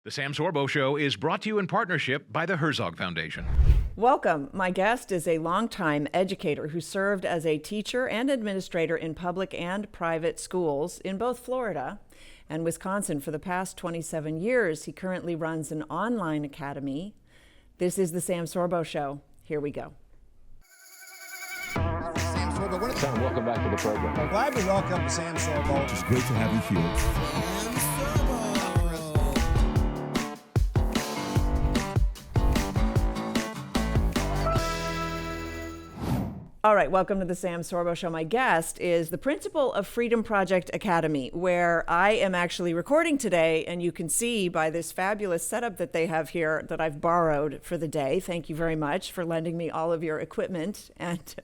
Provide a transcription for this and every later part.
The Sam Sorbo Show is brought to you in partnership by the Herzog Foundation. Welcome. My guest is a longtime educator who served as a teacher and administrator in public and private schools in both Florida and Wisconsin for the past 27 years. He currently runs an online academy. This is the Sam Sorbo Show. Here we go. Sam Sorbo, Sam, welcome back to the program. I'm glad to welcome Sam Sorbo. It's great to have you here. All right, welcome to the Sam Sorbo Show. My guest is the principal of Freedom Project Academy, where I am actually recording today, and you can see by this fabulous setup that they have here that I've borrowed for the day. Thank you very much for lending me all of your equipment and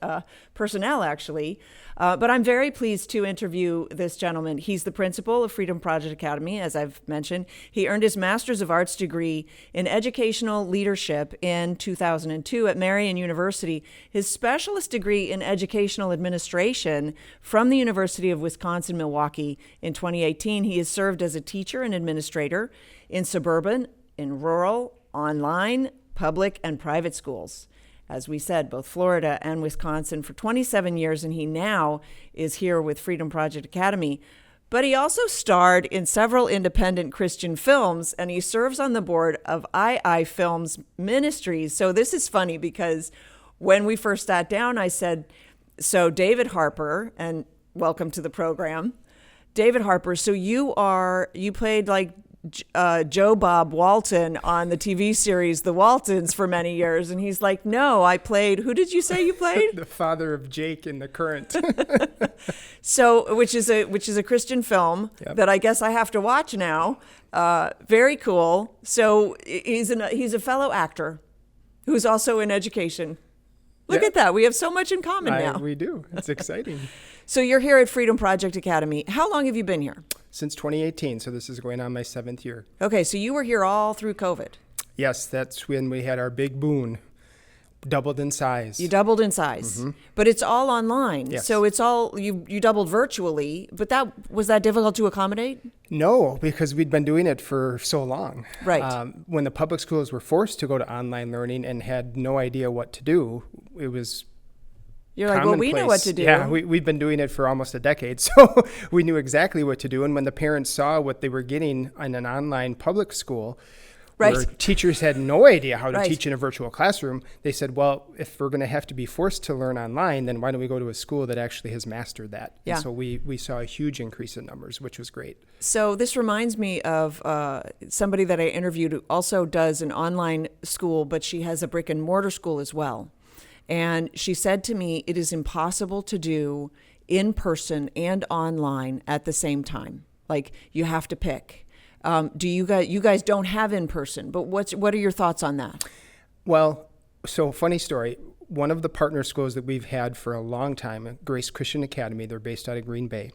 personnel, actually. But I'm very pleased to interview this gentleman. He's the principal of Freedom Project Academy, as I've mentioned. He earned his Master's of Arts degree in Educational Leadership in 2002 at Marian University. His specialist degree in Educational Administration from the University of Wisconsin-Milwaukee in 2018. He has served as a teacher and administrator in suburban, in rural, online, public, and private schools. As we said, both Florida and Wisconsin for 27 years, and he now is here with Freedom Project Academy. But he also starred in several independent Christian films, and he serves on the board of II Films Ministries. So this is funny because when we first sat down, I said, so David Harper, and welcome to the program. David Harper, so you played like Joe Bob Walton on the TV series The Waltons for many years. And he's like, no, I played, who did you say you played? The father of Jake in The Current. So, which is a Christian film that I guess I have to watch now. Very cool. So he's a fellow actor who's also in education. Look at that. We have so much in common now. We do. It's exciting. So you're here at Freedom Project Academy. How long have you been here? Since 2018, so this is going on my 7th year. Okay, so you were here all through COVID. Yes, that's when we had our big boon. Doubled in size. You doubled in size, but it's all online. Yes. So it's all, you doubled virtually, but was that difficult to accommodate? No, because we'd been doing it for so long. Right. When the public schools were forced to go to online learning and had no idea what to do, it was You're like, well, we know what to do. Yeah, we've been doing it for almost a decade, so we knew exactly what to do. And when the parents saw what they were getting in an online public school, where teachers had no idea how to teach in a virtual classroom, they said, well, if we're going to have to be forced to learn online, then why don't we go to a school that actually has mastered that? Yeah. And so we saw a huge increase in numbers, which was great. So this reminds me of somebody that I interviewed who also does an online school, but she has a brick and mortar school as well. And she said to me, it is impossible to do in person and online at the same time. Like, you have to pick. Do you guys don't have in person, but what are your thoughts on that? Well, so funny story. One of the partner schools that we've had for a long time, Judeo-Christian Academy, they're based out of Green Bay.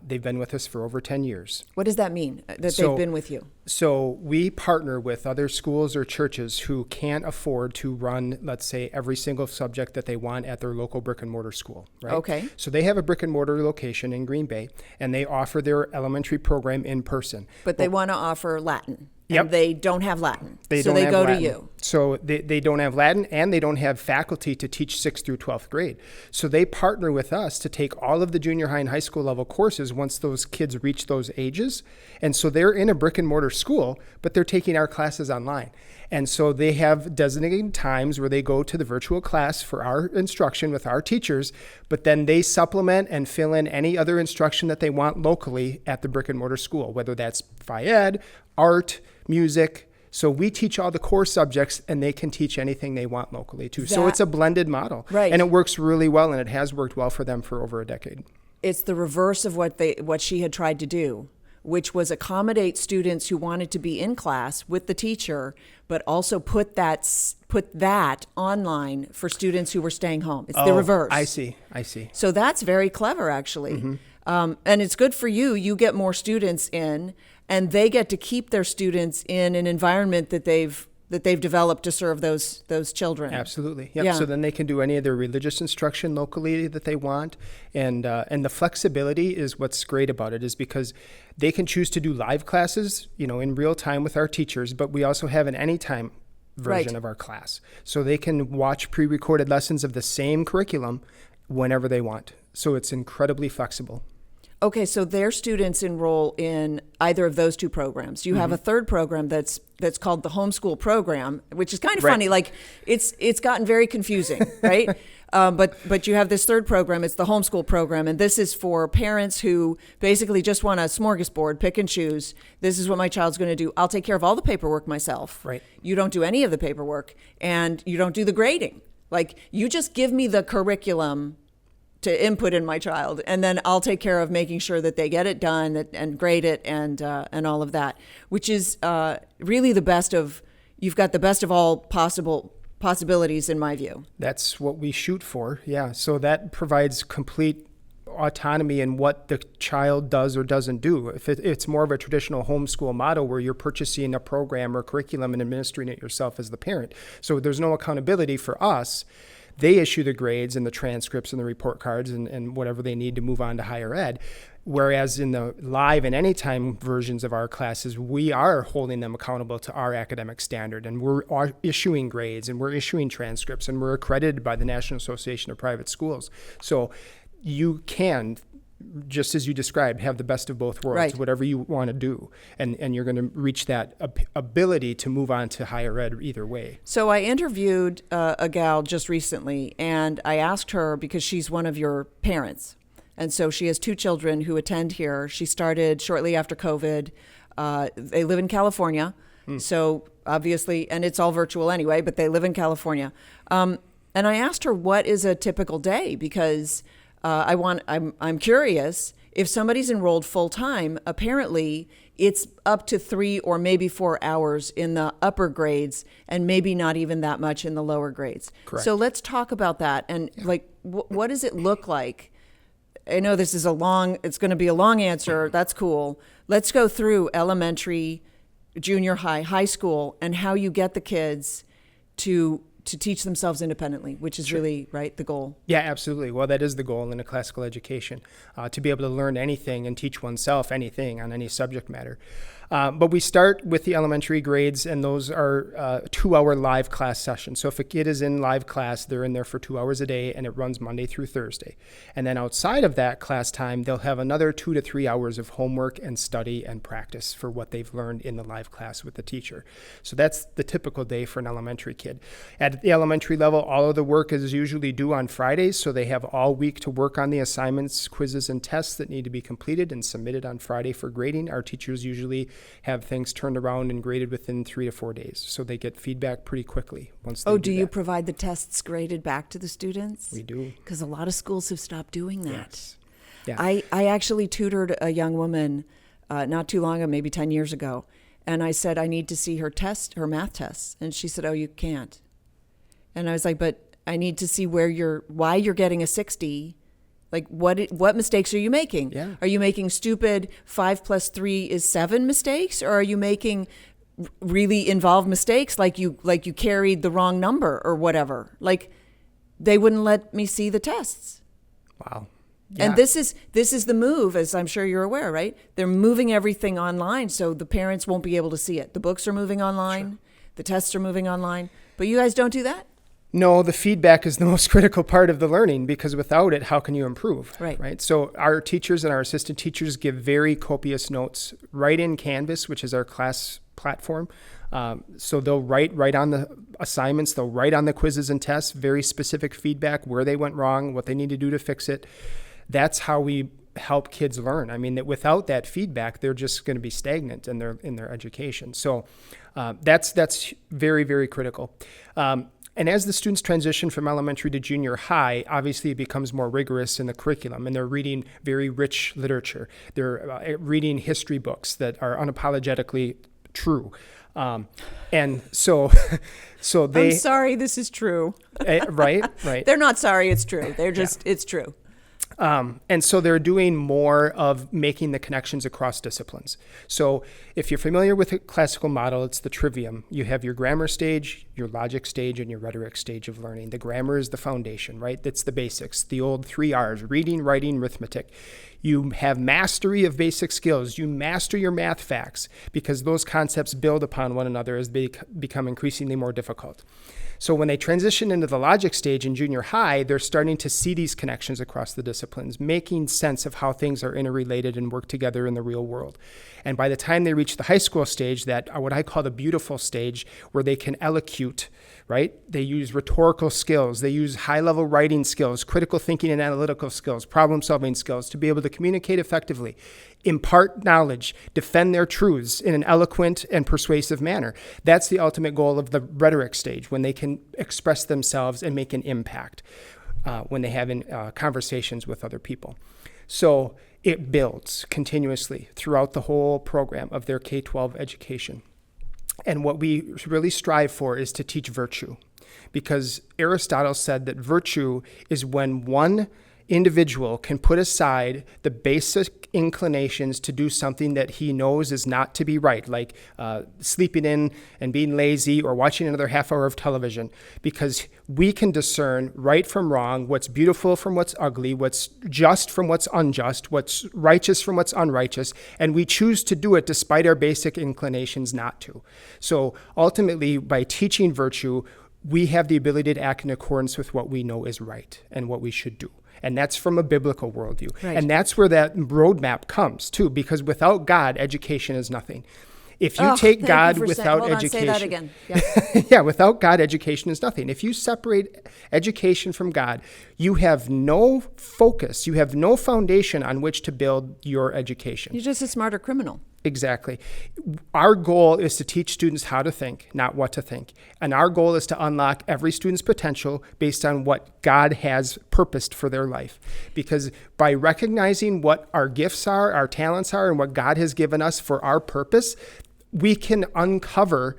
They've been with us for over 10 years. What does that mean, that they've been with you? So we partner with other schools or churches who can't afford to run, let's say, every single subject that they want at their local brick and mortar school, right? Okay. So they have a brick and mortar location in Green Bay, and they offer their elementary program in person. But they want to offer Latin. Yep. And they don't have Latin. They go Latin. to you. So they don't have Latin, and they don't have faculty to teach 6th through 12th grade. So they partner with us to take all of the junior high and high school level courses once those kids reach those ages. And so they're in a brick and mortar school, but they're taking our classes online. And so they have designated times where they go to the virtual class for our instruction with our teachers, but then they supplement and fill in any other instruction that they want locally at the brick and mortar school, whether that's Phi-Ed, art, music. So we teach all the core subjects, and they can teach anything they want locally too. So it's a blended model. Right. And it works really well, and it has worked well for them for over a decade. It's the reverse of what she had tried to do, which was accommodate students who wanted to be in class with the teacher, but also put that online for students who were staying home. It's the reverse. I see. So that's very clever, actually. And it's good for you. You get more students in, and they get to keep their students in an environment that they've that they've developed to serve those children. Absolutely. Yep. Yeah. So then they can do any of their religious instruction locally that they want. And the flexibility is what's great about it, is because they can choose to do live classes, in real time with our teachers, but we also have an anytime version Right. of our class. So they can watch pre-recorded lessons of the same curriculum whenever they want. So it's incredibly flexible. Okay, so their students enroll in either of those two programs. You have a third program that's called the homeschool program, which is kind of Right. funny. Like it's gotten very confusing, right? But you have this third program. It's the homeschool program, and this is for parents who basically just want a smorgasbord, pick and choose. This is what my child's going to do. I'll take care of all the paperwork myself. Right. You don't do any of the paperwork, and you don't do the grading. Like you just give me the curriculum to input in my child, and then I'll take care of making sure that they get it done and grade it and all of that, which is really you've got the best of all possibilities in my view. That's what we shoot for. Yeah. So that provides complete autonomy in what the child does or doesn't do. If it's more of a traditional homeschool model where you're purchasing a program or curriculum and administering it yourself as the parent. So there's no accountability for us. They issue the grades and the transcripts and the report cards and whatever they need to move on to higher ed. Whereas in the live and anytime versions of our classes, we are holding them accountable to our academic standard, and we're issuing grades and we're issuing transcripts, and we're accredited by the National Association of Private Schools. So you can, just as you described, have the best of both worlds, Right. whatever you want to do. And you're going to reach that ability to move on to higher ed either way. So I interviewed a gal just recently, and I asked her, because she's one of your parents, and so she has two children who attend here. She started shortly after COVID. They live in California, so obviously, and it's all virtual anyway, but they live in California. And I asked her, what is a typical day? Because I'm curious, if somebody's enrolled full time, apparently it's up to 3 or maybe 4 hours in the upper grades, and maybe not even that much in the lower grades. Correct. So let's talk about that. And what does it look like? I know this is it's going to be a long answer. That's cool. Let's go through elementary, junior high, high school, and how you get the kids to teach themselves independently, which is really, right, the goal. Yeah, absolutely. Well, that is the goal in a classical education, to be able to learn anything and teach oneself anything on any subject matter. But we start with the elementary grades, and those are 2-hour live class sessions. So if a kid is in live class, they're in there for 2 hours a day, and it runs Monday through Thursday. And then outside of that class time, they'll have another 2 to 3 hours of homework and study and practice for what they've learned in the live class with the teacher. So that's the typical day for an elementary kid. At the elementary level, all of the work is usually due on Fridays, so they have all week to work on the assignments, quizzes, and tests that need to be completed and submitted on Friday for grading. Our teachers usually have things turned around and graded within 3 to 4 days, so they get feedback pretty quickly once they Do you that. provide the tests graded back to the students? We do. Because a lot of schools have stopped doing that. Yes. Yeah. I actually tutored a young woman not too long ago, maybe 10 years ago, and I said, I need to see her math tests. And she said, oh, you can't. And I was like, but I need to see why you're getting a 60. Like, what mistakes are you making? Yeah. Are you making stupid 5 + 3 is 7 mistakes? Or are you making really involved mistakes like you carried the wrong number or whatever? Like, they wouldn't let me see the tests. Wow. And Yeah. this is the move, as I'm sure you're aware, right? They're moving everything online, so the parents won't be able to see it. The books are moving online, Sure. The tests are moving online, but you guys don't do that? No, the feedback is the most critical part of the learning, because without it, how can you improve? Right. So our teachers and our assistant teachers give very copious notes right in Canvas, which is our class platform. So they'll write on the assignments, they'll write on the quizzes and tests, very specific feedback, where they went wrong, what they need to do to fix it. That's how we help kids learn. I mean, that without that feedback, they're just going to be stagnant in their education. So that's very, very critical. And as the students transition from elementary to junior high, obviously it becomes more rigorous in the curriculum, and they're reading very rich literature. They're reading history books that are unapologetically true. And so they... I'm sorry, this is true. Right. They're not sorry, it's true. They're just, It's true. And so they're doing more of making the connections across disciplines. So if you're familiar with a classical model, it's the trivium. You have your grammar stage, your logic stage, and your rhetoric stage of learning. The grammar is the foundation, right? That's the basics, the old 3 R's, reading, writing, arithmetic. You have mastery of basic skills. You master your math facts because those concepts build upon one another as they become increasingly more difficult. So when they transition into the logic stage in junior high, they're starting to see these connections across the disciplines, making sense of how things are interrelated and work together in the real world. And by the time they reach the high school stage, that what I call the beautiful stage, where they can elocute, right? They use rhetorical skills, they use high-level writing skills, critical thinking and analytical skills, problem-solving skills to be able to communicate effectively, impart knowledge, defend their truths in an eloquent and persuasive manner. That's the ultimate goal of the rhetoric stage, when they can express themselves and make an impact when they have conversations with other people. So it builds continuously throughout the whole program of their K-12 education. And what we really strive for is to teach virtue, because Aristotle said that virtue is when one individual can put aside the basic inclinations to do something that he knows is not to be right, like sleeping in and being lazy or watching another half hour of television, because we can discern right from wrong, what's beautiful from what's ugly, what's just from what's unjust, what's righteous from what's unrighteous, and we choose to do it despite our basic inclinations not to. So ultimately, by teaching virtue, we have the ability to act in accordance with what we know is right and what we should do. And that's from a biblical worldview. Right. And that's where that roadmap comes, too, because without God, education is nothing. If you take God without education, say that again. Yeah. Yeah, without God, education is nothing. If you separate education from God, you have no focus, you have no foundation on which to build your education. You're just a smarter criminal. Exactly. Our goal is to teach students how to think, not what to think. And our goal is to unlock every student's potential based on what God has purposed for their life. Because by recognizing what our gifts are, our talents are, and what God has given us for our purpose, we can uncover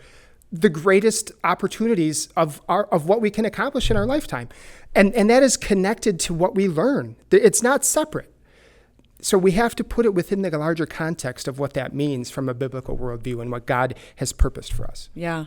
the greatest opportunities of what we can accomplish in our lifetime. And that is connected to what we learn. It's not separate. So we have to put it within the larger context of what that means from a biblical worldview and what God has purposed for us. Yeah.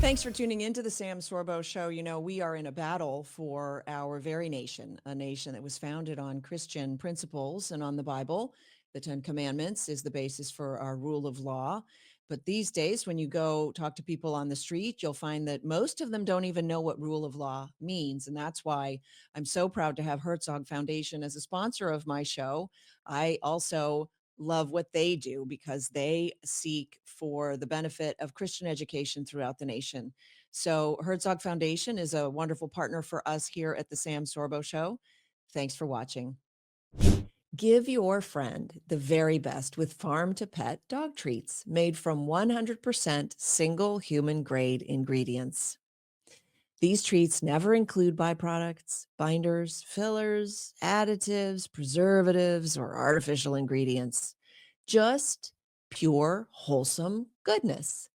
Thanks for tuning into the Sam Sorbo Show. You know, we are in a battle for our very nation, a nation that was founded on Christian principles and on the Bible. The 10 Commandments is the basis for our rule of law. But these days, when you go talk to people on the street, you'll find that most of them don't even know what rule of law means. And that's why I'm so proud to have Herzog Foundation as a sponsor of my show. I also love what they do because they seek for the benefit of Christian education throughout the nation. So Herzog Foundation is a wonderful partner for us here at the Sam Sorbo Show. Thanks for watching. Give your friend the very best with farm-to-pet dog treats made from 100% single human-grade ingredients. These treats never include byproducts, binders, fillers, additives, preservatives, or artificial ingredients. Just pure, wholesome goodness.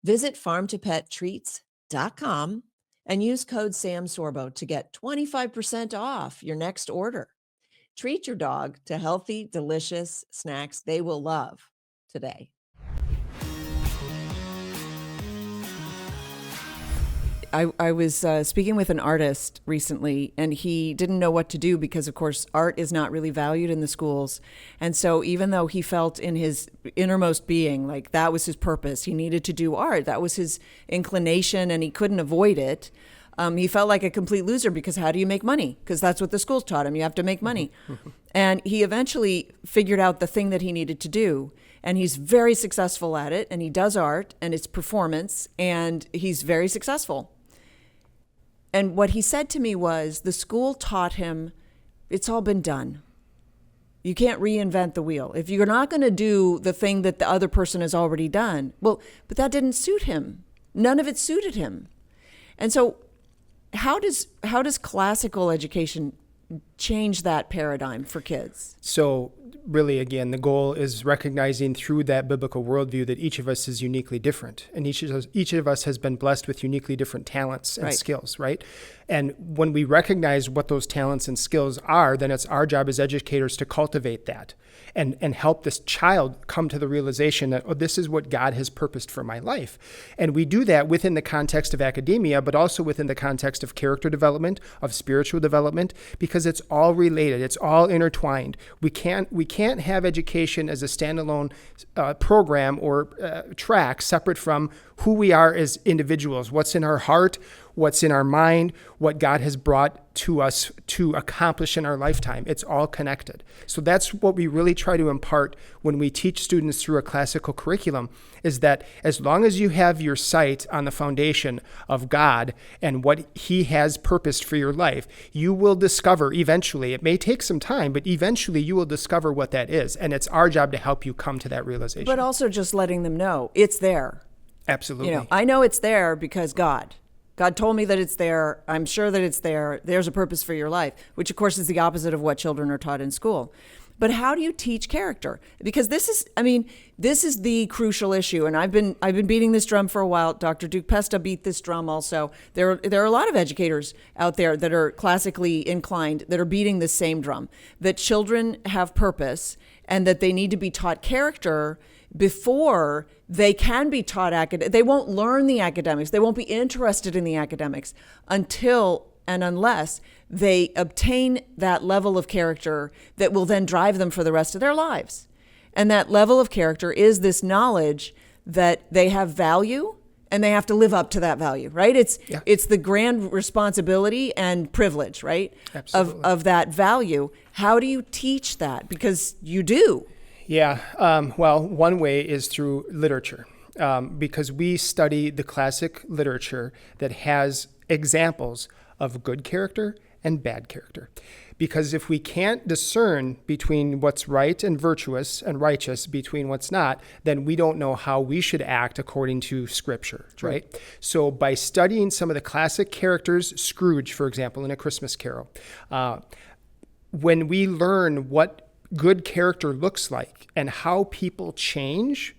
Visit farmtopettreats.com and use code SAMSORBO to get 25% off your next order. Treat your dog to healthy, delicious snacks they will love today. I was speaking with an artist recently, and he didn't know what to do because, of course, art is not really valued in the schools. And so even though he felt in his innermost being like that was his purpose, he needed to do art, that was his inclination, and he couldn't avoid it. He felt like a complete loser because how do you make money? Because that's what the schools taught him. You have to make money. And he eventually figured out the thing that he needed to do. And he's very successful at it. And he does art and it's performance. And he's very successful. And what he said to me was the school taught him it's all been done. You can't reinvent the wheel. If you're not going to do the thing that the other person has already done, well, but that didn't suit him. None of it suited him. And so how does classical education change that paradigm for kids? So really, again, the goal is recognizing through that biblical worldview that each of us is uniquely different, and each of us has been blessed with uniquely different talents and skills, right? And when we recognize what those talents and skills are, then it's our job as educators to cultivate that and help this child come to the realization that, oh, this is what God has purposed for my life. And we do that within the context of academia, but also within the context of character development, of spiritual development, because it's all related. It's all intertwined. We can't have education as a standalone program or track separate from who we are as individuals, what's in our heart, what's in our mind, what God has brought to us to accomplish in our lifetime. It's all connected. So that's what we really try to impart when we teach students through a classical curriculum, is that as long as you have your sight on the foundation of God and what He has purposed for your life, you will discover eventually, it may take some time, but eventually you will discover what that is. And it's our job to help you come to that realization. But also just letting them know it's there. Absolutely. I know it's there because God told me that it's there. I'm sure that it's there. There's a purpose for your life, which of course is the opposite of what children are taught in school. But how do you teach character? Because this is the crucial issue. And I've been beating this drum for a while. Dr. Duke Pesta beat this drum also. There are a lot of educators out there that are classically inclined that are beating the same drum, that children have purpose and that they need to be taught character before they can be taught they won't learn the academics. They won't be interested in the academics until and unless they obtain that level of character that will then drive them for the rest of their lives. And that level of character is this knowledge that they have value and they have to live up to that value, right? It's the grand responsibility and privilege, right? Of that value. How do you teach that? Because you do. Yeah. Well, one way is through literature, because we study the classic literature that has examples of good character and bad character. Because if we can't discern between what's right and virtuous and righteous, between what's not, then we don't know how we should act according to Scripture, right? So by studying some of the classic characters, Scrooge, for example, in A Christmas Carol, when we learn what good character looks like and how people change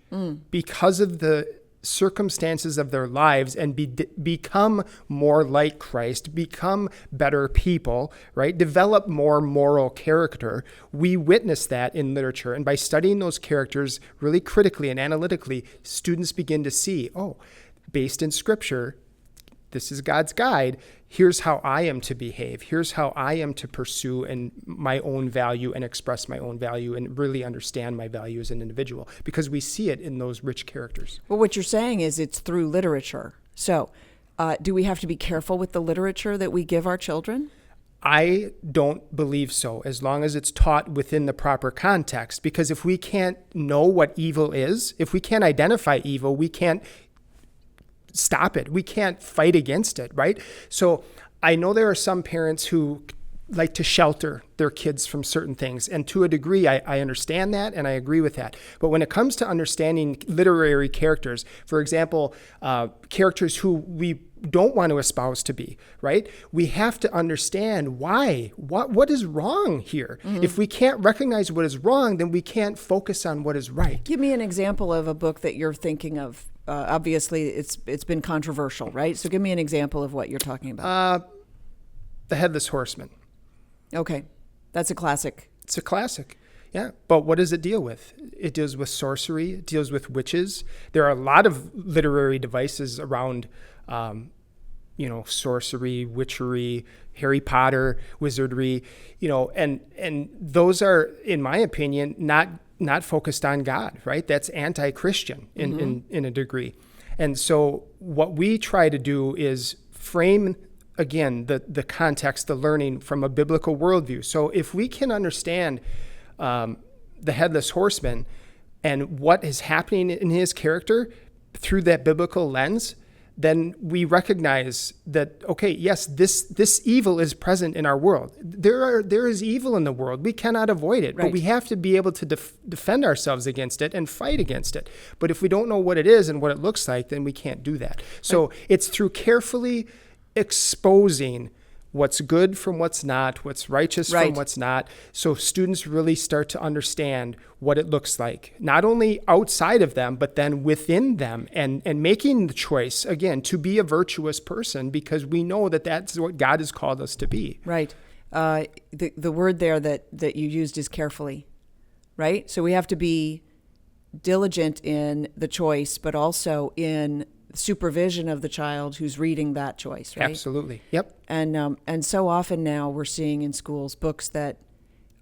because of the circumstances of their lives and become more like Christ, become better people, right? Develop more moral character. We witness that in literature. And by studying those characters really critically and analytically, students begin to see, oh, based in Scripture, this is God's guide. Here's how I am to behave. Here's how I am to pursue and my own value and express my own value and really understand my value as an individual, because we see it in those rich characters. Well, what you're saying is it's through literature. So do we have to be careful with the literature that we give our children? I don't believe so, as long as it's taught within the proper context. Because if we can't know what evil is, if we can't identify evil, we can't stop it. We can't fight against it, right? So I know there are some parents who like to shelter their kids from certain things. And to a degree, I understand that and I agree with that. But when it comes to understanding literary characters, for example, characters who we don't want to espouse to be, right? We have to understand why, what is wrong here. Mm-hmm. If we can't recognize what is wrong, then we can't focus on what is right. Give me an example of a book that you're thinking of. Obviously, it's been controversial, right? So give me an example of what you're talking about. The Headless Horseman. Okay. That's a classic. It's a classic. Yeah. But what does it deal with? It deals with sorcery. It deals with witches. There are a lot of literary devices around, sorcery, witchery, Harry Potter, wizardry, and those are, in my opinion, not focused on God, right? That's anti-Christian in a degree. And so what we try to do is frame, again, the context, the learning from a biblical worldview. So if we can understand the Headless Horseman and what is happening in his character through that biblical lens, then we recognize that, okay, yes, this evil is present in our world. There is evil in the world. We cannot avoid it, right. But we have to be able to defend ourselves against it and fight against it. But if we don't know what it is and what it looks like, then we can't do that. So It's through carefully exposing what's good from what's not, what's righteous Right. from what's not. So students really start to understand what it looks like, not only outside of them, but then within them, and making the choice, again, to be a virtuous person, because we know that that's what God has called us to be. Right. The word there that you used is carefully, right? So we have to be diligent in the choice, but also in supervision of the child who's reading that choice, right? Absolutely. Yep. And so often now we're seeing in schools books that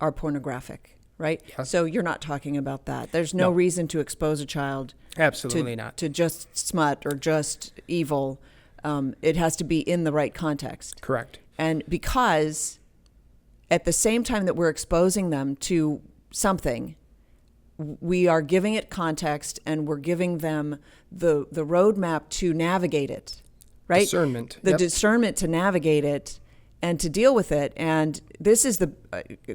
are pornographic, right? Yes. So you're not talking about that. There's no reason to expose a child Absolutely not. to just smut or just evil. It has to be in the right context. Correct. And because at the same time that we're exposing them to something, we are giving it context and we're giving them the roadmap to navigate it, right? Discernment. The Yep. discernment to navigate it and to deal with it. And this is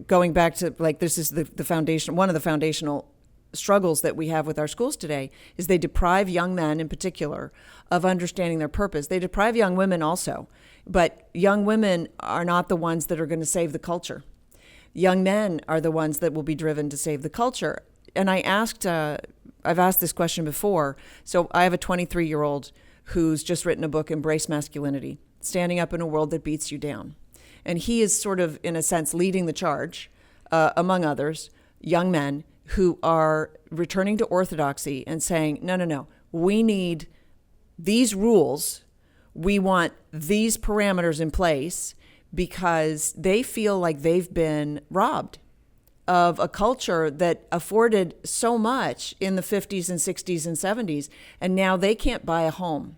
going back to, like, this is the foundation, one of the foundational struggles that we have with our schools today is they deprive young men in particular of understanding their purpose. They deprive young women also, but young women are not the ones that are going to save the culture. Young men are the ones that will be driven to save the culture. And I've asked this question before. So I have a 23-year-old who's just written a book, Embrace Masculinity, Standing Up in a World That Beats You Down. And he is sort of, in a sense, leading the charge, among others, young men who are returning to orthodoxy and saying, no, we need these rules. We want these parameters in place because they feel like they've been robbed of a culture that afforded so much in the 50s and 60s and 70s, and now they can't buy a home.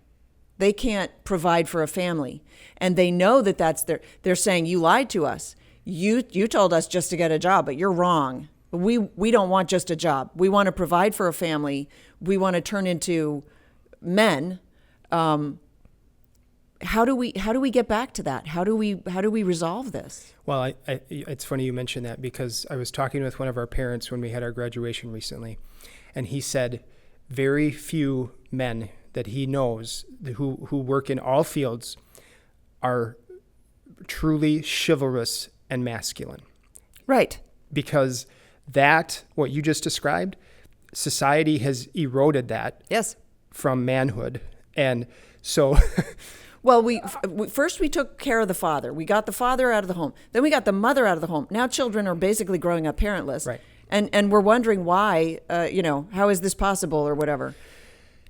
They can't provide for a family. And they know that they're saying, you lied to us. You told us just to get a job, but you're wrong. We don't want just a job. We want to provide for a family. We want to turn into men. How do we get back to that? How do we resolve this? Well, it's funny you mentioned that, because I was talking with one of our parents when we had our graduation recently, and he said very few men that he knows who work in all fields are truly chivalrous and masculine. Right. Because that, what you just described, society has eroded that Yes. from manhood. And so Well, we first took care of the father. We got the father out of the home. Then we got the mother out of the home. Now children are basically growing up parentless. Right. And we're wondering why, how is this possible or whatever.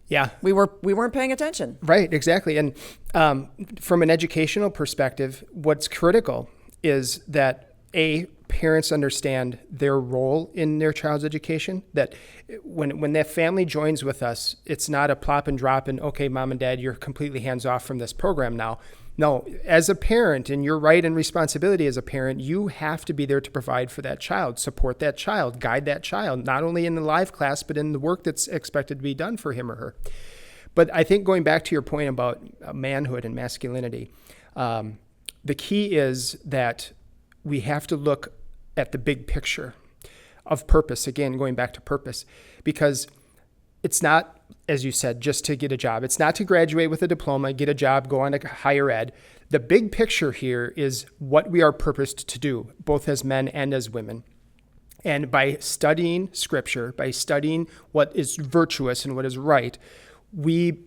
yeah, We weren't paying attention. right, exactly. And from an educational perspective, what's critical is that parents understand their role in their child's education, that when that family joins with us, it's not a plop and drop and, okay, mom and dad, you're completely hands off from this program now. No, as a parent, and your right and responsibility as a parent, you have to be there to provide for that child, support that child, guide that child, not only in the live class, but in the work that's expected to be done for him or her. But I think going back to your point about manhood and masculinity, the key is that we have to look at the big picture of purpose, again, going back to purpose, because it's not, as you said, just to get a job. It's not to graduate with a diploma, get a job, go on to higher ed. The big picture here is what we are purposed to do, both as men and as women. And by studying scripture, by studying what is virtuous and what is right, we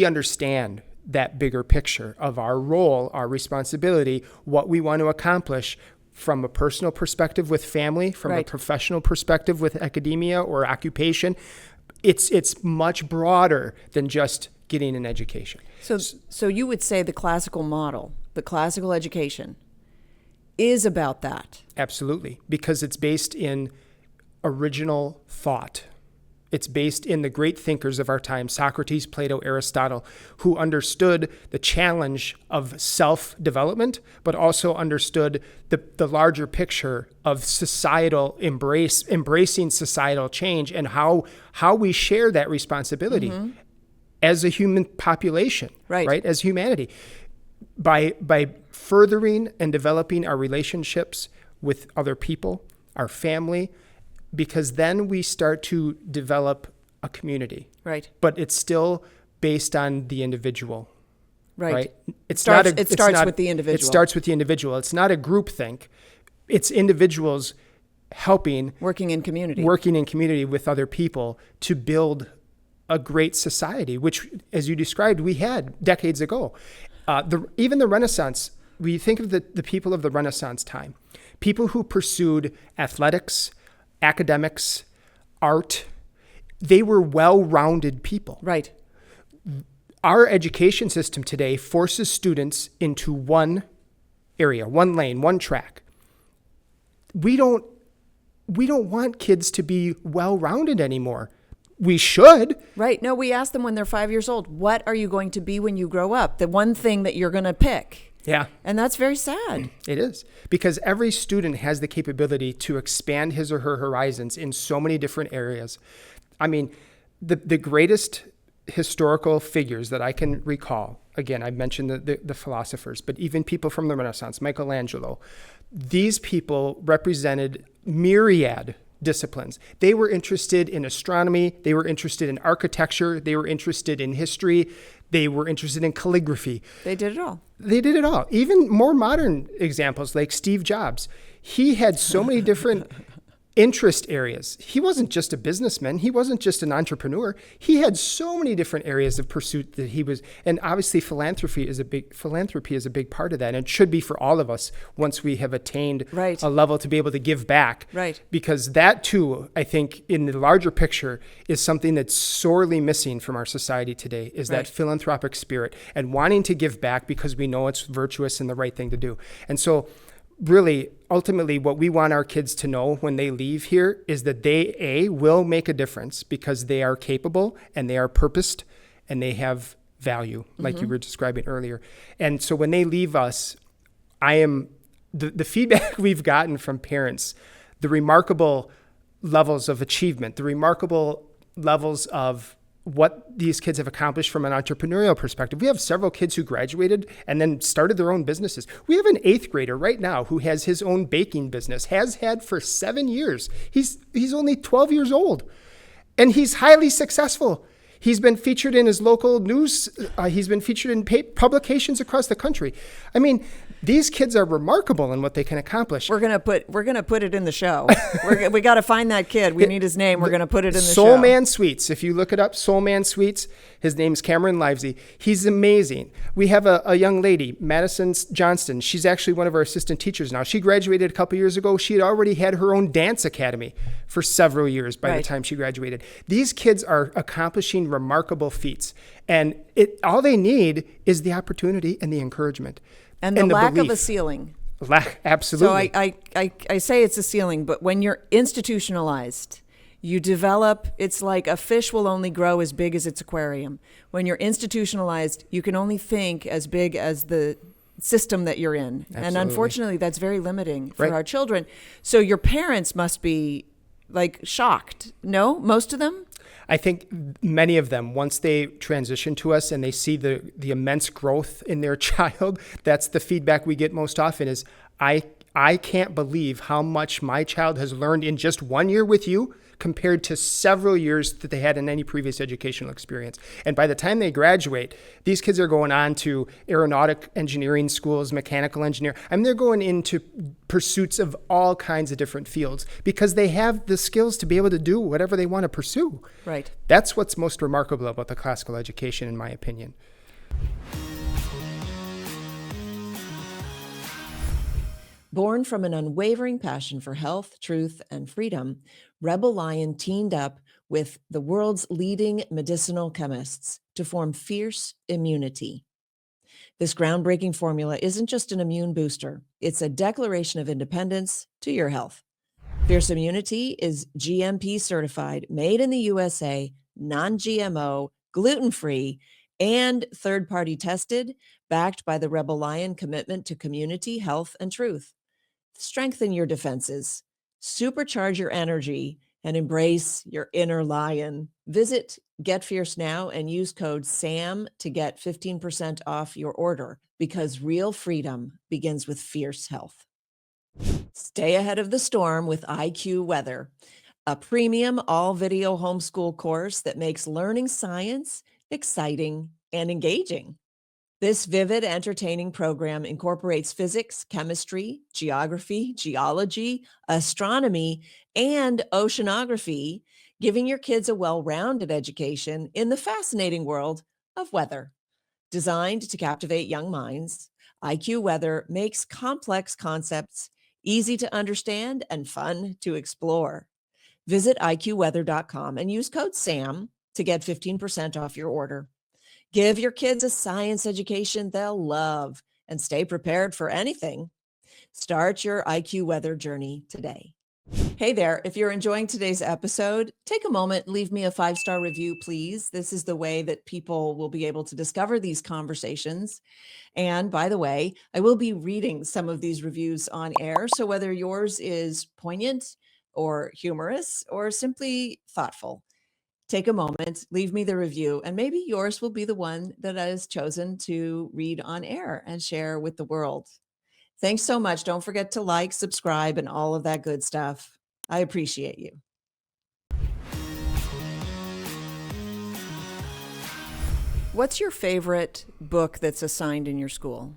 understand that bigger picture of our role, our responsibility, what we want to accomplish from a personal perspective with family, from Right. a professional perspective with academia or occupation. It's much broader than just getting an education. So you would say the classical model, the classical education, is about that. Absolutely, because it's based in original thought. It's based in the great thinkers of our time, Socrates, Plato, Aristotle, who understood the challenge of self-development, but also understood the larger picture of societal embracing societal change, and how we share that responsibility as a human population, Right. As humanity. By furthering and developing our relationships with other people, our family, because then we start to develop a community. Right. But it's still based on the individual. Right. It's Starts- not a, it it's starts not- with the individual. It starts with the individual. It's not a group think. It's individuals helping, Working in community. working in community with other people to build a great society, which, as you described, we had decades ago. Even the Renaissance, we think of the people of the Renaissance time, people who pursued athletics, academics, art, they were well-rounded people. Right. Our education system today forces students into one area, one lane, one track. We don't want kids to be well-rounded anymore. We should. Right. No, we ask them when they're 5 years old, what are you going to be when you grow up? The one thing that you're going to pick. Yeah. And that's very sad. It is, because every student has the capability to expand his or her horizons in so many different areas. I mean, the greatest historical figures that I can recall, again, I mentioned the philosophers, but even people from the Renaissance, Michelangelo, these people represented myriad disciplines. They were interested in astronomy, they were interested in architecture, they were interested in history, they were interested in calligraphy. They did it all. They did it all. Even more modern examples like Steve Jobs. He had so many different interest areas. He wasn't just a businessman. He wasn't just an entrepreneur. He had so many different areas of pursuit that he was, and obviously philanthropy is a big part of that. And it should be for all of us once we have attained Right. a level to be able to give back. Right. Because that too, I think in the larger picture is something that's sorely missing from our society today, is Right. that philanthropic spirit and wanting to give back because we know it's virtuous and the right thing to do. And so really, ultimately, what we want our kids to know when they leave here is that they, will make a difference because they are capable and they are purposed and they have value, like you were describing earlier. And so when they leave us, the feedback we've gotten from parents, the remarkable levels of achievement, the remarkable levels of what these kids have accomplished from an entrepreneurial perspective. We have several kids who graduated and then started their own businesses. We have an 8th grader right now who has his own baking business, has had for 7 years. He's only 12 years old, and he's highly successful. He's been featured in his local news. He's been featured in publications across the country. I mean, these kids are remarkable in what they can accomplish. We're gonna put it in the show. We got to find that kid. We need his name. We're gonna put it in the Soul show. Man Sweets. If you look it up, Soul Man Sweets. His name's Cameron Livesey. He's amazing. We have a young lady, Madison Johnston. She's actually one of our assistant teachers now. She graduated a couple years ago. She had already had her own dance academy for several years by the Right. time she graduated. These kids are accomplishing remarkable feats, and all they need is the opportunity and the encouragement. And the lack of belief. a ceiling. Absolutely. So I say it's a ceiling, but when you're institutionalized, you develop, it's like a fish will only grow as big as its aquarium. When you're institutionalized, you can only think as big as the system that you're in. And Absolutely. unfortunately, that's very limiting for Right. our children. So your parents must be like shocked. No, most of them? I think many of them, once they transition to us and they see the immense growth in their child, that's the feedback we get most often is, I can't believe how much my child has learned in just 1 year with you compared to several years that they had in any previous educational experience. And by the time they graduate, these kids are going on to aeronautic engineering schools, mechanical engineering. I mean, they're going into pursuits of all kinds of different fields because they have the skills to be able to do whatever they want to pursue. Right. That's what's most remarkable about the classical education, in my opinion. Born from an unwavering passion for health, truth, and freedom, Rebel Lion teamed up with the world's leading medicinal chemists to form Fierce Immunity. This groundbreaking formula isn't just an immune booster, it's a declaration of independence to your health. Fierce Immunity is GMP certified, made in the USA, non-GMO, gluten-free, and third-party tested, backed by the Rebel Lion commitment to community, health, and truth. Strengthen your defenses, supercharge your energy, and embrace your inner lion. Visit Get Fierce now and use code SAM to get 15% off your order, because real freedom begins with fierce health. Stay ahead of the storm with IQ Weather, a premium all-video homeschool course that makes learning science exciting and engaging. This vivid, entertaining program incorporates physics, chemistry, geography, geology, astronomy, and oceanography, giving your kids a well-rounded education in the fascinating world of weather. Designed to captivate young minds, IQ Weather makes complex concepts easy to understand and fun to explore. Visit iqweather.com and use code SAM to get 15% off your order. Give your kids a science education they'll love and stay prepared for anything. Start your IQ Weather journey today. Hey there, if you're enjoying today's episode, take a moment, leave me a 5-star review, please. This is the way that people will be able to discover these conversations. And by the way, I will be reading some of these reviews on air. So whether yours is poignant or humorous or simply thoughtful, take a moment, leave me the review, and maybe yours will be the one that is chosen to read on air and share with the world. Thanks so much. Don't forget to like, subscribe, and all of that good stuff. I appreciate you. What's your favorite book that's assigned in your school?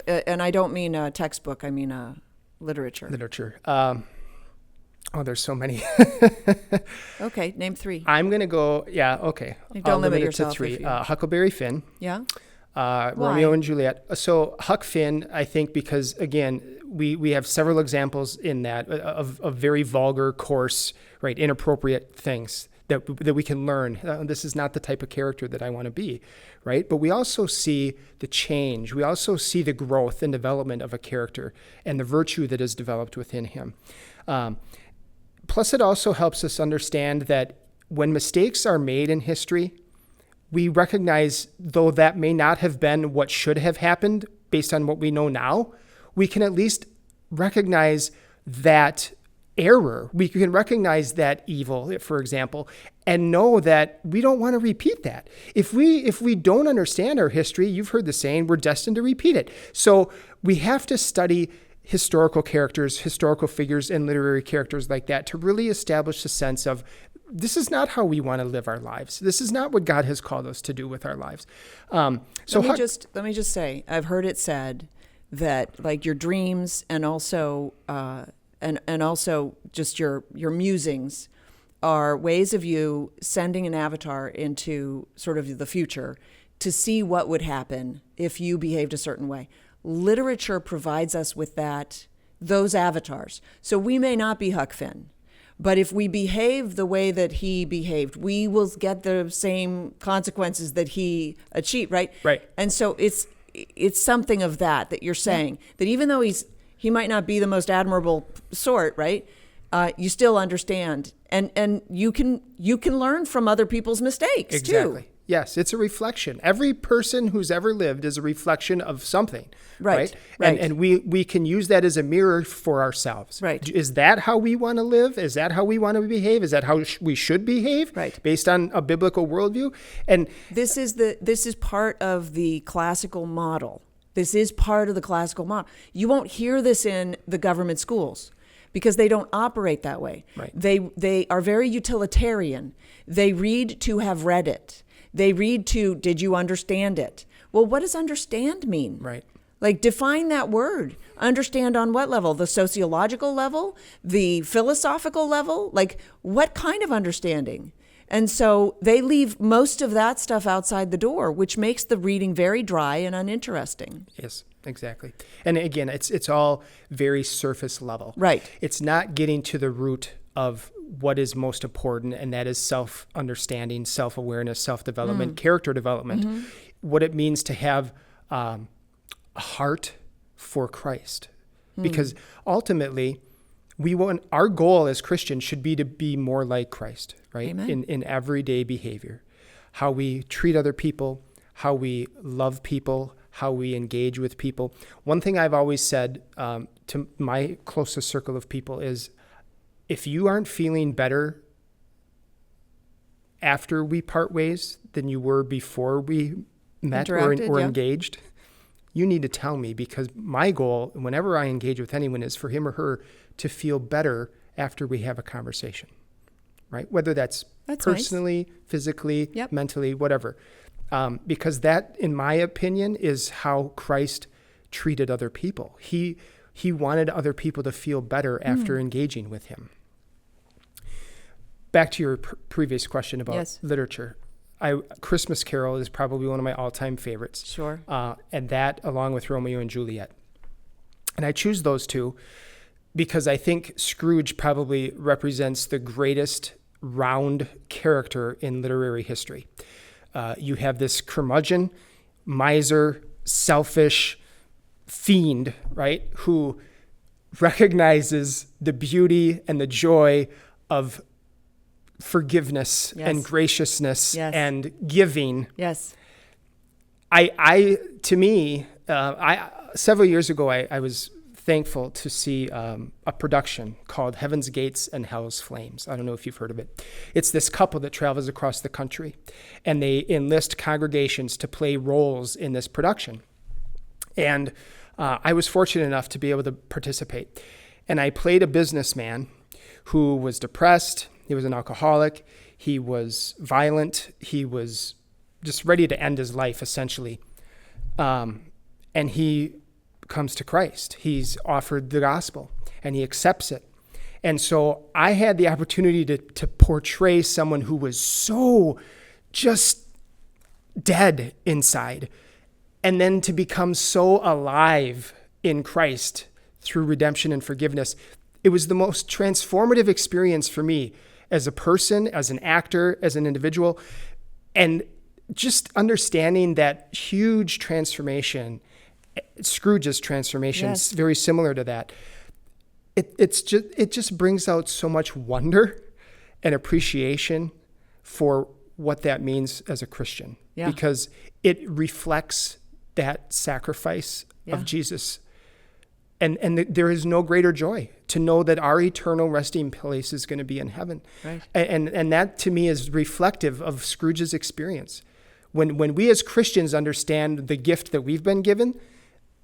And I don't mean a textbook, I mean literature. Literature. There's so many. Okay, name 3. I'm going to go, okay. Don't limit yourself to 3. if you- Huckleberry Finn. Yeah? Romeo and Juliet. So Huck Finn, I think, because again, we have several examples in that of very vulgar, coarse, right, inappropriate things that we can learn. This is not the type of character that I want to be, right? But we also see the change. We also see the growth and development of a character and the virtue that is developed within him. Plus, it also helps us understand that when mistakes are made in history, we recognize, though that may not have been what should have happened based on what we know now, we can at least recognize that error. We can recognize that evil, for example, and know that we don't want to repeat that. If we don't understand our history, you've heard the saying, we're destined to repeat it. So we have to study historical characters, historical figures, and literary characters like that to really establish a sense of this is not how we want to live our lives. This is not what God has called us to do with our lives. Let me just say, I've heard it said that like your dreams and also and also just your musings are ways of you sending an avatar into sort of the future to see what would happen if you behaved a certain way. Literature provides us with those avatars. So we may not be Huck Finn, but if we behave the way that he behaved, we will get the same consequences that he achieved, right? Right. And so it's something of that you're saying, that even though he might not be the most admirable sort, right? You still understand, and you can learn from other people's mistakes Exactly. too. Yes, it's a reflection. Every person who's ever lived is a reflection of something. Right. And we can use that as a mirror for ourselves. Right. Is that how we want to live? Is that how we want to behave? Is that how we should behave? Right. Based on a biblical worldview? And This is part of the classical model. This is part of the classical model. You won't hear this in the government schools because they don't operate that way. Right. They are very utilitarian. They read to have read it. They read to, did you understand it? Well, what does understand mean? Right. Like, define that word. Understand on what level? The sociological level? The philosophical level? Like, what kind of understanding? And so they leave most of that stuff outside the door, which makes the reading very dry and uninteresting. Yes, exactly. And again, it's all very surface level. Right. It's not getting to the root of what is most important, and that is self-understanding, self-awareness, self-development, character development, what it means to have a heart for Christ. Because ultimately, our goal as Christians should be to be more like Christ, right? Amen. In everyday behavior, how we treat other people, how we love people, how we engage with people. One thing I've always said to my closest circle of people is, if you aren't feeling better after we part ways than you were before we met or engaged, you need to tell me, because my goal whenever I engage with anyone is for him or her to feel better after we have a conversation, right? Whether that's personally, nice. physically, Yep. mentally, whatever. because that, in my opinion, is how Christ treated other people. He wanted other people to feel better after engaging with him. Back to your previous question about literature. Christmas Carol is probably one of my all-time favorites. Sure. And that, along with Romeo and Juliet. And I choose those two because I think Scrooge probably represents the greatest round character in literary history. You have this curmudgeon, miser, selfish fiend, right, who recognizes the beauty and the joy of forgiveness and graciousness and giving. Yes. Several years ago, I was thankful to see a production called Heaven's Gates and Hell's Flames. I don't know if you've heard of it. It's this couple that travels across the country, and they enlist congregations to play roles in this production. And I was fortunate enough to be able to participate. And I played a businessman who was depressed. He was an alcoholic. He was violent. He was just ready to end his life, essentially. And he comes to Christ. He's offered the gospel, and he accepts it. And so I had the opportunity to portray someone who was so just dead inside, and then to become so alive in Christ through redemption and forgiveness. It was the most transformative experience for me as a person, as an actor, as an individual, and just understanding that huge transformation, Scrooge's transformation, is very similar to that. It just brings out so much wonder and appreciation for what that means as a Christian, because it reflects that sacrifice of Jesus. And there is no greater joy to know that our eternal resting place is going to be in heaven. Right. And that, to me, is reflective of Scrooge's experience. When we as Christians understand the gift that we've been given,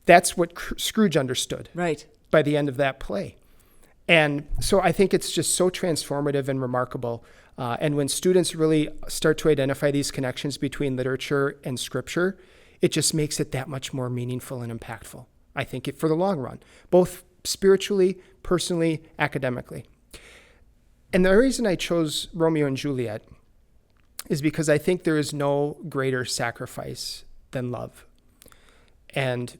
that's what Scrooge understood by the end of that play. And so I think it's just so transformative and remarkable. And when students really start to identify these connections between literature and scripture, it just makes it that much more meaningful and impactful, I think, for the long run, both spiritually, personally, academically. And the reason I chose Romeo and Juliet is because I think there is no greater sacrifice than love. And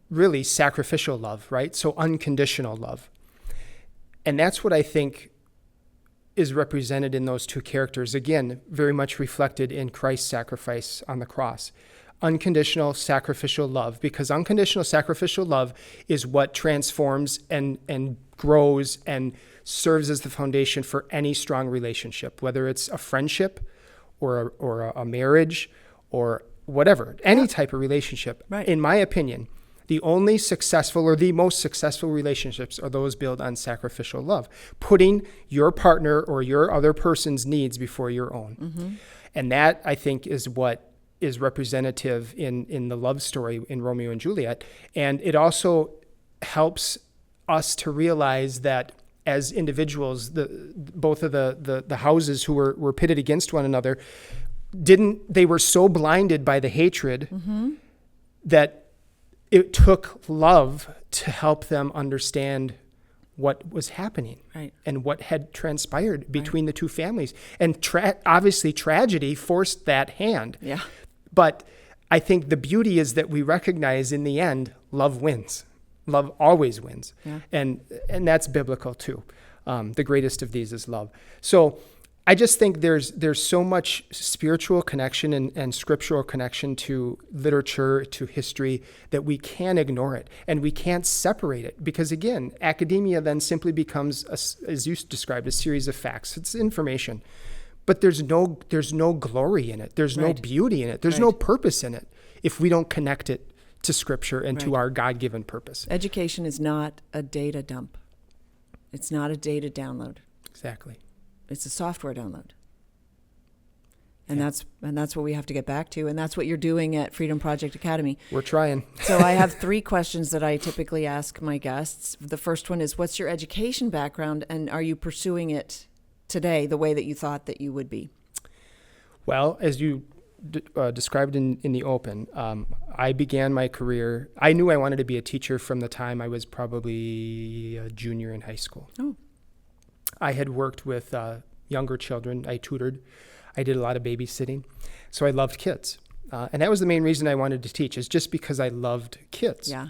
really sacrificial love, right? So unconditional love. And that's what I think is represented in those two characters. Again, very much reflected in Christ's sacrifice on the cross. Unconditional sacrificial love, because unconditional sacrificial love is what transforms and grows and serves as the foundation for any strong relationship, whether it's a friendship or a marriage or whatever, any type of relationship. Right. In my opinion, the only successful or the most successful relationships are those built on sacrificial love, putting your partner or your other person's needs before your own. Mm-hmm. And that, I think, is what is representative in the love story in Romeo and Juliet. And it also helps us to realize that as individuals, both of the houses who were pitted against one another, they were so blinded by the hatred that it took love to help them understand what was happening and what had transpired between the two families. And obviously tragedy forced that hand. Yeah. But I think the beauty is that we recognize in the end, love wins. Love always wins. Yeah. And that's biblical too. The greatest of these is love. So I just think there's so much spiritual connection and scriptural connection to literature, to history, that we can't ignore it and we can't separate it, because again, academia then simply becomes, as you described, a series of facts. It's information, but there's no glory in it. There's no beauty in it. There's no purpose in it if we don't connect it to scripture and to our God-given purpose. Education is not a data dump. It's not a data download. Exactly. It's a software download. And that's what we have to get back to. And that's what you're doing at Freedom Project Academy. We're trying. So I have 3 questions that I typically ask my guests. The first one is, what's your education background, and are you pursuing it today the way that you thought that you would be? Well, as you described in the open, I began my career. I knew I wanted to be a teacher from the time I was probably a junior in high school. Oh. I had worked with younger children. I tutored. I did a lot of babysitting. So I loved kids. And that was the main reason I wanted to teach, is just because I loved kids. Yeah.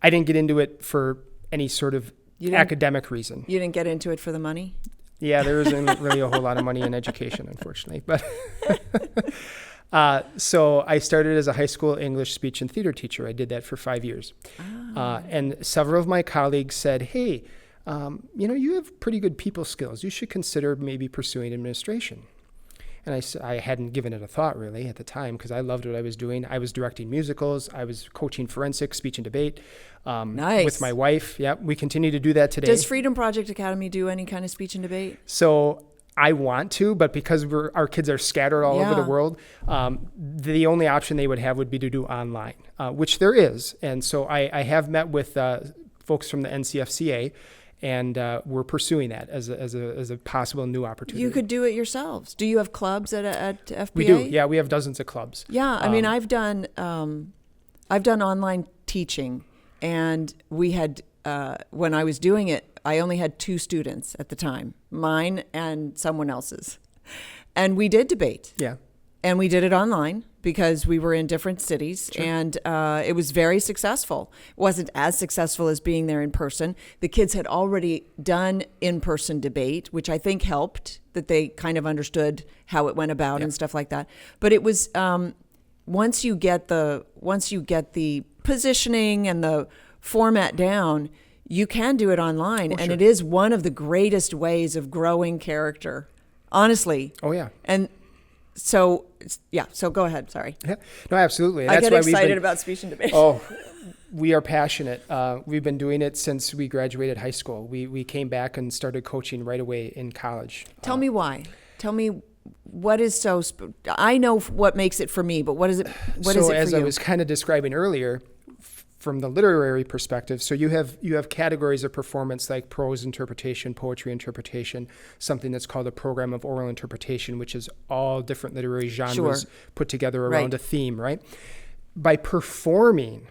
I didn't get into it for any sort of academic reason. You didn't get into it for the money? Yeah, there isn't really a whole lot of money in education, unfortunately. But so I started as a high school English speech and theater teacher. I did that for 5 years. And several of my colleagues said, hey, you have pretty good people skills. You should consider maybe pursuing administration. And I hadn't given it a thought really at the time, because I loved what I was doing. I was directing musicals. I was coaching forensics, speech and debate Nice. with my wife. Yeah, we continue to do that today. Does Freedom Project Academy do any kind of speech and debate? So I want to, but because our kids are scattered all over the world, the only option they would have would be to do online, which there is. And so I have met with folks from the NCFCA, and we're pursuing that as a possible new opportunity. You could do it yourselves. Do you have clubs at FBA? We do. Yeah, we have dozens of clubs. Yeah, I mean, I've done online teaching, and we had when I was doing it, I only had 2 students at the time, mine and someone else's, and we did debate. Yeah. And we did it online because we were in different cities, and it was very successful. It wasn't as successful as being there in person. The kids had already done in-person debate, which I think helped, that they kind of understood how it went about and stuff like that. But it was once you get the positioning and the format down, you can do it online, and it is one of the greatest ways of growing character, honestly. Oh yeah. And so go ahead. Sorry. Yeah. No, absolutely. I get excited about speech and debate. Oh, we are passionate. We've been doing it since we graduated high school. We came back and started coaching right away in college. Tell me why. Tell me what is so. I know what makes it for me, but what is it? What is it for you? So as I was kind of describing earlier, from the literary perspective, so you have categories of performance like prose interpretation, poetry interpretation, something that's called a program of oral interpretation, which is all different literary genres put together around a theme, right? By performing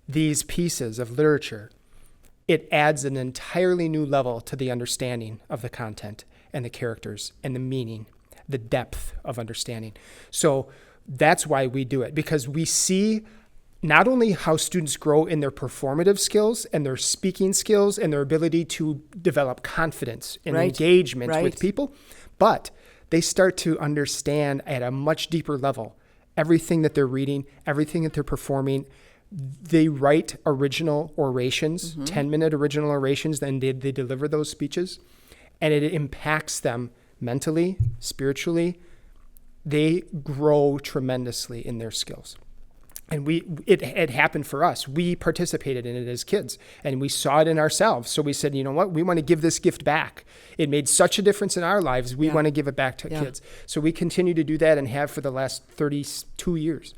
these pieces of literature, it adds an entirely new level to the understanding of the content and the characters and the meaning, the depth of understanding. So that's why we do it, because we see not only how students grow in their performative skills and their speaking skills and their ability to develop confidence and engagement with people, but they start to understand at a much deeper level everything that they're reading, everything that they're performing. They write original orations, 10-minute original orations, then they deliver those speeches, and it impacts them mentally, spiritually. They grow tremendously in their skills. And it happened for us. We participated in it as kids, and we saw it in ourselves. So we said, you know what? We want to give this gift back. It made such a difference in our lives. We want to give it back to kids. So we continue to do that and have for the last 32 years.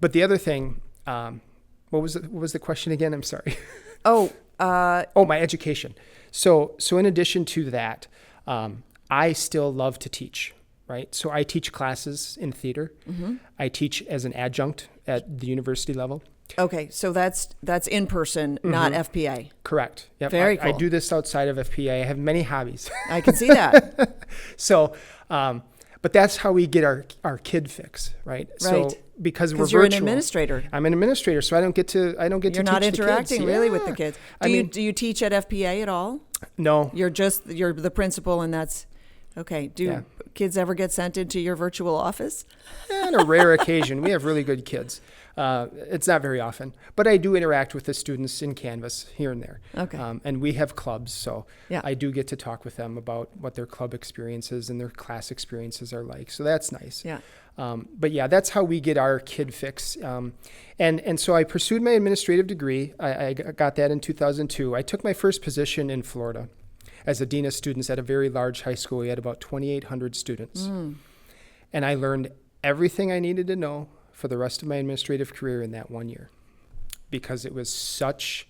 But the other thing, what was the question again? I'm sorry. My education. So in addition to that, I still love to teach. Right. So I teach classes in theater. I teach as an adjunct at the university level. Okay. So that's in person, not FPA. Correct. Yep. Very cool. I do this outside of FPA. I have many hobbies. I can see that. So, but that's how we get our kid fix, right? So because we're you're virtual. an administrator. I'm an administrator, so I don't get to You're teach not the interacting kids. really with the kids. Do you teach at FPA at all? No. You're the principal, and that's okay. Do kids ever get sent into your virtual office? On a rare occasion. We have really good kids. It's not very often, but I do interact with the students in Canvas here and there. Okay. And we have clubs, so I do get to talk with them about what their club experiences and their class experiences are like. So that's nice. Yeah. But that's how we get our kid fix. And so I pursued my administrative degree. I got that in 2002. I took my first position in Florida as a dean of students at a very large high school. We had about 2,800 students. And I learned everything I needed to know for the rest of my administrative career in that 1 year, because it was such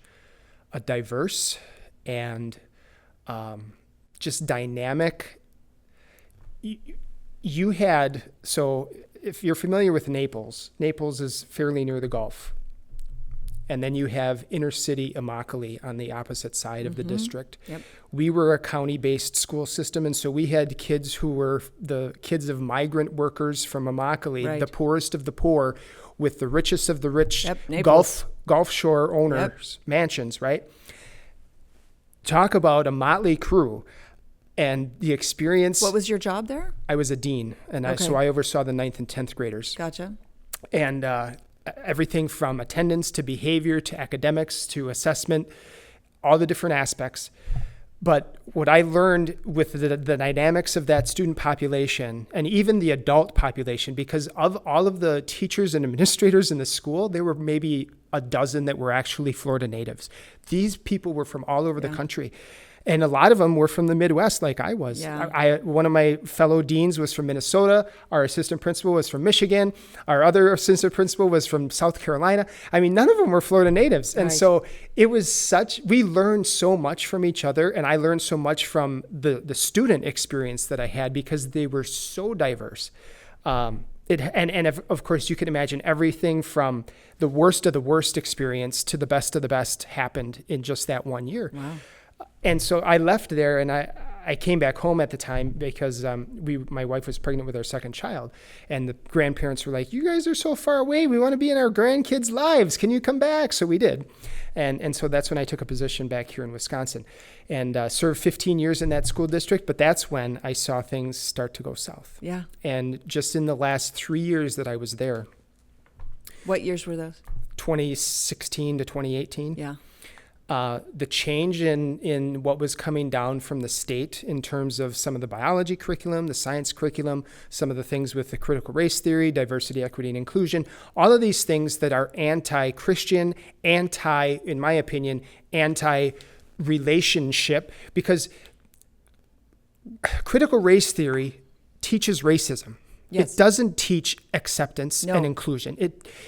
a diverse and just dynamic. so if you're familiar with Naples is fairly near the Gulf. And then you have inner city Immokalee on the opposite side of the district. Yep. We were a county-based school system, and so we had kids who were the kids of migrant workers from Immokalee, Right. the poorest of the poor, with the richest of the rich Yep, Naples. Gulf Shore owners, mansions, right? Talk about a motley crew. And the experience... What was your job there? I was a dean, and so I oversaw the 9th and 10th graders. Gotcha. And everything from attendance to behavior to academics to assessment, all the different aspects. But what I learned with the dynamics of that student population and even the adult population, because of all of the teachers and administrators in the school, there were maybe a dozen that were actually Florida natives. These people were from all over the country. And a lot of them were from the Midwest, like I was. Yeah. One of my fellow deans was from Minnesota. Our assistant principal was from Michigan. Our other assistant principal was from South Carolina. I mean, none of them were Florida natives. And so it was we learned so much from each other. And I learned so much from the student experience that I had because they were so diverse. Of course, you can imagine everything from the worst of the worst experience to the best of the best happened in just that 1 year. Wow. And so I left there, and I came back home at the time because my wife was pregnant with our second child, and the grandparents were like, "You guys are so far away. We want to be in our grandkids' lives. Can you come back?" So we did, and so that's when I took a position back here in Wisconsin, and served 15 years in that school district. But that's when I saw things start to go south. Yeah. And just in the last 3 years that I was there, What years were those? 2016 to 2018. Yeah. The change in what was coming down from the state in terms of some of the biology curriculum, the science curriculum, some of the things with the critical race theory, diversity, equity, and inclusion, all of these things that are anti-Christian, in my opinion, anti-relationship, because critical race theory teaches racism. Yes. It doesn't teach acceptance and inclusion.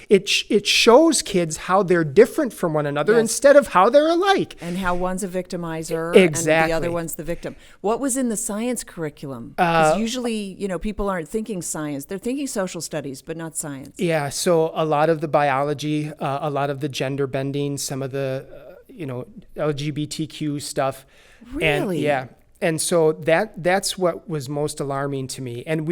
It shows kids how they're different from one another instead of how they're alike. And how one's a victimizer Exactly. and the other one's the victim. What was in the science curriculum? Because usually, people aren't thinking science. They're thinking social studies, but not science. Yeah, so a lot of the biology, a lot of the gender bending, some of the, LGBTQ stuff. Really? And so that's what was most alarming to me. And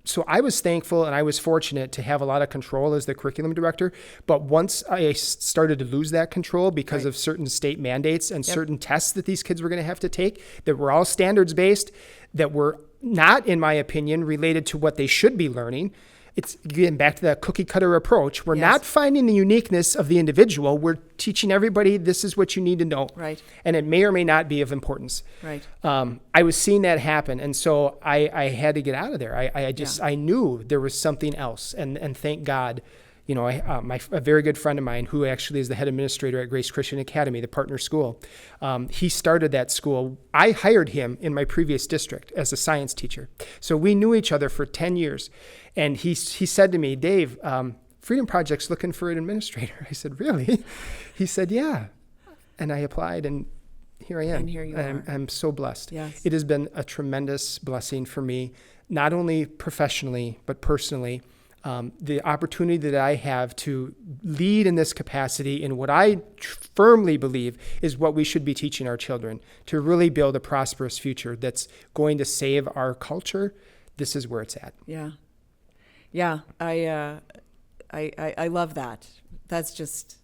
so I was thankful and I was fortunate to have a lot of control as the curriculum director. But once I started to lose that control because of certain state mandates and certain tests that these kids were going to have to take that were all standards based, that were not, in my opinion, related to what they should be learning. It's getting back to that cookie cutter approach. We're not finding the uniqueness of the individual. We're teaching everybody this is what you need to know. Right. And it may or may not be of importance. Right. I was seeing that happen. And so I had to get out of there. I knew there was something else. And thank God, a very good friend of mine who actually is the head administrator at Grace Christian Academy, the partner school, he started that school. I hired him in my previous district as a science teacher. So we knew each other for 10 years. And he said to me, "Dave, Freedom Project's looking for an administrator." I said, "Really?" He said, "Yeah." And I applied, and here I am. And here you are. I'm so blessed. Yes. It has been a tremendous blessing for me, not only professionally, but personally. The opportunity that I have to lead in this capacity in what I firmly believe is what we should be teaching our children, to really build a prosperous future that's going to save our culture. This is where it's at. Yeah. Yeah. I love that. That's just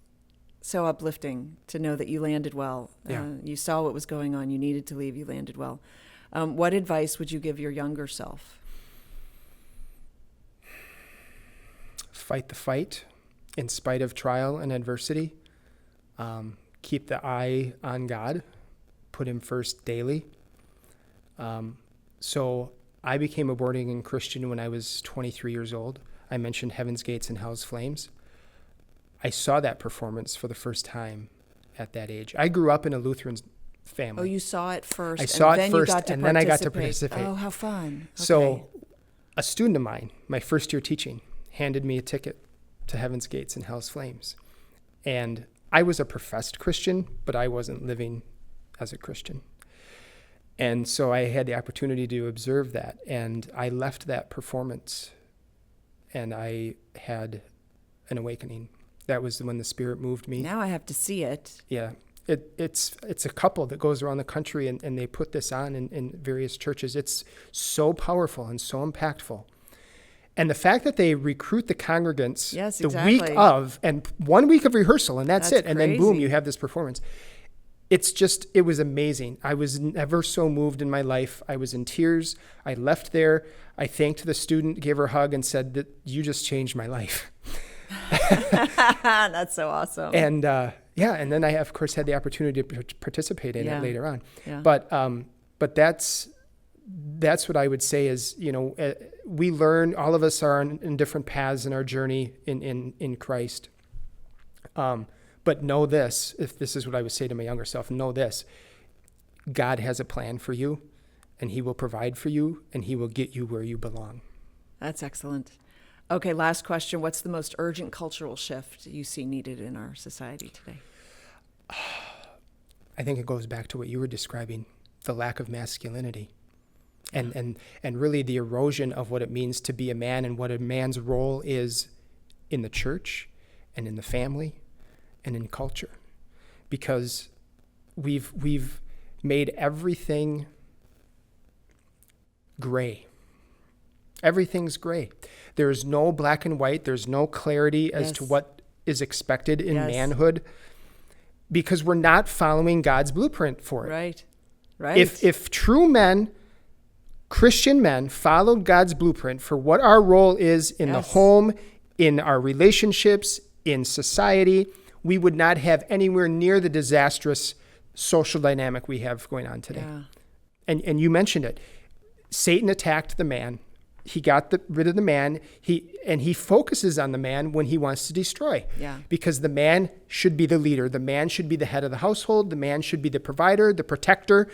so uplifting to know that you landed well. Yeah. You saw what was going on. You needed to leave. You landed well. What advice would you give your younger self? Fight the fight in spite of trial and adversity. Keep the eye on God. Put him first daily. So I became a born-again Christian when I was 23 years old. I mentioned Heaven's Gates and Hell's Flames. I saw that performance for the first time at that age. I grew up in a Lutheran family. Oh, you saw it first. I saw and it then first, you got to and then I got to participate. participate. Oh, how fun. Okay. So a student of mine, my first year teaching, handed me a ticket to Heaven's Gates and Hell's Flames. And I was a professed Christian, but I wasn't living as a Christian. And so I had the opportunity to observe that. And I left that performance and I had an awakening. That was when the Spirit moved me. Now I have to see it. Yeah. It's a couple that goes around the country and they put this on in various churches. It's so powerful and so impactful. And the fact that they recruit the congregants Yes, the exactly. week of, and 1 week of rehearsal, and that's it. And then boom, crazy. you have this performance. It was amazing. I was never so moved in my life. I was in tears. I left there. I thanked the student, gave her a hug, and said that you just changed my life. That's so awesome. And and then I, of course, had the opportunity to participate in it later on. Yeah. But that's what I would say is, we learn, all of us are in different paths in our journey in Christ. But know this, if this is what I would say to my younger self, know this: God has a plan for you, and he will provide for you, and he will get you where you belong. That's excellent. Okay, last question. What's the most urgent cultural shift you see needed in our society today? I think it goes back to what you were describing, the lack of masculinity. And really the erosion of what it means to be a man and what a man's role is in the church and in the family and in culture. Because we've made everything gray. Everything's gray. There's no black and white. There's no clarity as to what is expected in manhood, because we're not following God's blueprint for it. Right. If true men, Christian men, followed God's blueprint for what our role is in the home, in our relationships, in society, we would not have anywhere near the disastrous social dynamic we have going on today. Yeah. And you mentioned it. Satan attacked the man. He got rid of the man. He focuses on the man when he wants to destroy. Yeah. Because the man should be the leader. The man should be the head of the household. The man should be the provider, the protector,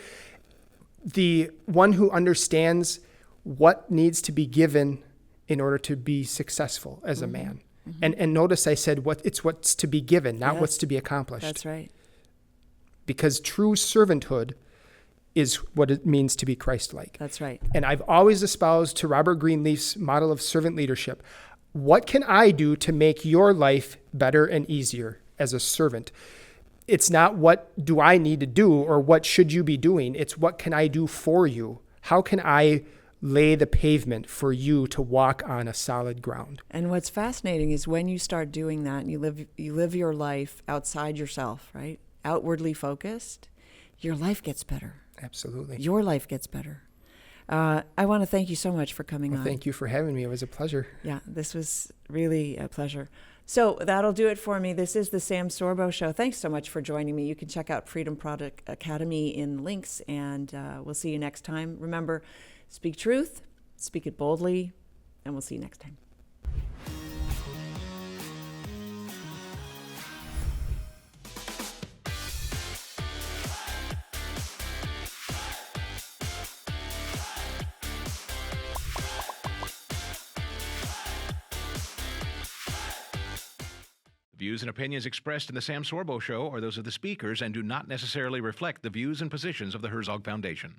the one who understands what needs to be given in order to be successful as a man. Mm-hmm. And notice I said what's to be given, not what's to be accomplished. That's right. Because true servanthood is what it means to be Christ-like. That's right. And I've always espoused to Robert Greenleaf's model of servant leadership. What can I do to make your life better and easier as a servant? It's not what do I need to do or what should you be doing. It's what can I do for you? How can I lay the pavement for you to walk on a solid ground? And what's fascinating is when you start doing that and you live your life outside yourself, right? Outwardly focused, your life gets better. Absolutely. Your life gets better. I want to thank you so much for coming on. Thank you for having me. It was a pleasure. Yeah, this was really a pleasure. So that'll do it for me. This is the Sam Sorbo Show. Thanks so much for joining me. You can check out Freedom Project Academy in links, and we'll see you next time. Remember, speak truth, speak it boldly, and we'll see you next time. Views and opinions expressed in the Sam Sorbo Show are those of the speakers and do not necessarily reflect the views and positions of the Herzog Foundation.